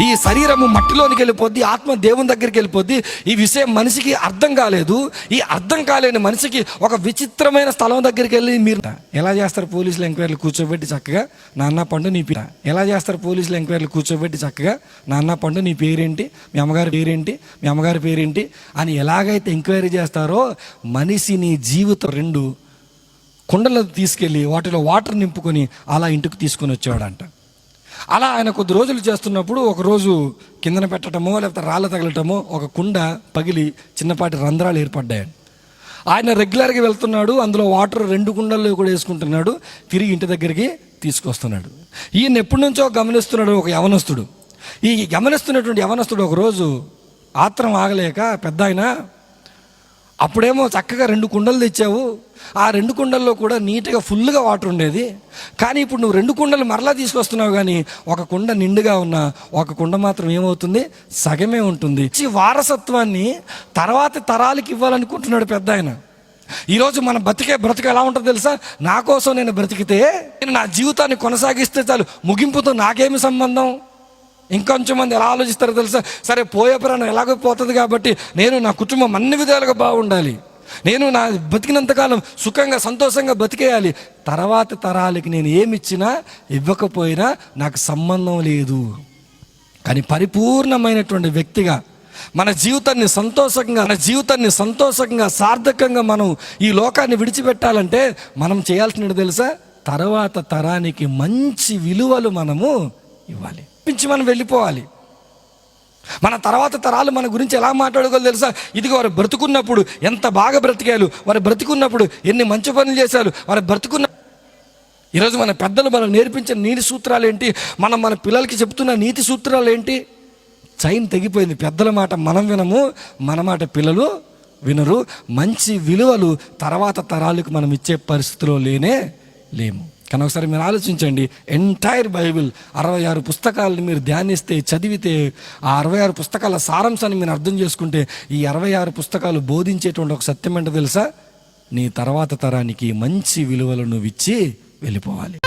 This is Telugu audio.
ఈ శరీరము మట్టిలోనికి వెళ్ళిపోద్ది, ఆత్మ దేవుని దగ్గరికి వెళ్ళిపోద్ది. ఈ విషయం మనిషికి అర్థం కాలేదు. ఈ అర్థం కాలేని మనిషికి ఒక విచిత్రమైన స్థలం దగ్గరికి వెళ్ళి మీరు ఎలా చేస్తారు? పోలీసులు ఎంక్వైరీలు కూర్చోబెట్టి చక్కగా నాన్న పండు నీ పేరు ఎలా చేస్తారు? పోలీసులు ఎంక్వైరీలు కూర్చోబెట్టి చక్కగా నాన్న పండు నీ పేరేంటి, మీ అమ్మగారి పేరేంటి, మీ అమ్మగారి పేరేంటి అని ఎలాగైతే ఎంక్వైరీ చేస్తారో మనిషిని జీవితం 2 కుండలు తీసుకెళ్ళి వాటిలో వాటర్ నింపుకొని అలా ఇంటికి తీసుకొని వచ్చేవాడంట. అలా ఆయన కొద్ది రోజులు చేస్తున్నప్పుడు ఒకరోజు కిందన పెట్టడమో లేకపోతే రాళ్ళ తగలటమో ఒక కుండ పగిలి చిన్నపాటి రంధ్రాలు ఏర్పడ్డాయండి. ఆయన రెగ్యులర్గా వెళ్తున్నాడు, అందులో వాటర్ 2 కుండల్లో కూడా వేసుకుంటున్నాడు, తిరిగి ఇంటి దగ్గరికి తీసుకొస్తున్నాడు. ఈయన ఎప్పటి నుంచో గమనిస్తున్నాడు ఒక యవనస్తుడు. ఈ గమనిస్తున్నటువంటి యవనస్తుడు ఒకరోజు ఆత్రం ఆగలేక, పెద్ద ఆయన అప్పుడేమో చక్కగా 2 కుండలు తెచ్చావు, ఆ 2 కుండల్లో కూడా నీట్గా ఫుల్గా వాటర్ ఉండేది, కానీ ఇప్పుడు నువ్వు 2 కుండలు మరలా తీసుకొస్తున్నావు, కానీ ఒక కుండ నిండుగా ఉన్నా ఒక కుండ మాత్రం ఏమవుతుంది, సగమే ఉంటుంది. ఈ వారసత్వాన్ని తర్వాత తరాలకి ఇవ్వాలనుకుంటున్నాడు పెద్ద ఆయన. ఈరోజు మన బ్రతుకు ఎలా ఉంటుందో తెలుసా? నా కోసం నేను బ్రతికితే, నేను నా జీవితాన్ని కొనసాగిస్తే చాలు, ముగింపుతో నాకేమి సంబంధం. ఇంకొంచెం మంది ఎలా ఆలోచిస్తారో తెలుసా? సరే పోయే ప్రాణం ఎలాగో పోతుంది కాబట్టి నేను నా కుటుంబం అన్ని విధాలుగా బాగుండాలి, నేను నా బతికినంతకాలం సుఖంగా సంతోషంగా బతికేయాలి, తర్వాత తరాలకి నేను ఏమిచ్చినా ఇవ్వకపోయినా నాకు సంబంధం లేదు. కానీ పరిపూర్ణమైనటువంటి వ్యక్తిగా మన జీవితాన్ని సంతోషంగా సార్థకంగా మనం ఈ లోకాన్ని విడిచిపెట్టాలంటే మనం చేయాల్సినది తెలుసా? తర్వాత తరానికి మంచి విలువలు మనము ఇవ్వాలి, మనం వెళ్ళిపోవాలి. మన తర్వాత తరాలు మన గురించి ఎలా మాట్లాడుకోవాలి తెలుసా? ఇదిగో వారు బ్రతుకున్నప్పుడు ఎంత బాగా బ్రతికారు, వారు బ్రతుకున్నప్పుడు ఎన్ని మంచి పనులు చేశారు, వారు బ్రతుకున్న. ఈరోజు మన పెద్దలు మనం నేర్పించిన నీతి సూత్రాలు ఏంటి, మనం మన పిల్లలకి చెప్తున్న నీతి సూత్రాలు ఏంటి? చైన్ తెగిపోయింది. పెద్దల మాట మనం వినము, మన మాట పిల్లలు వినరు. మంచి విలువలు తర్వాత తరాలకు మనం ఇచ్చే పరిస్థితిలో లేము. కానీ ఒకసారి మీరు ఆలోచించండి, ఎంటైర్ బైబిల్ 66 పుస్తకాలను మీరు ధ్యానిస్తే, చదివితే, ఆ 66 పుస్తకాల సారాంశాన్ని మీరు అర్థం చేసుకుంటే, ఈ 66 పుస్తకాలు బోధించేటువంటి ఒక సత్యం ఏంటో తెలుసా? నీ తర్వాత తరానికి మంచి విలువలను ఇచ్చి వెళ్ళిపోవాలి.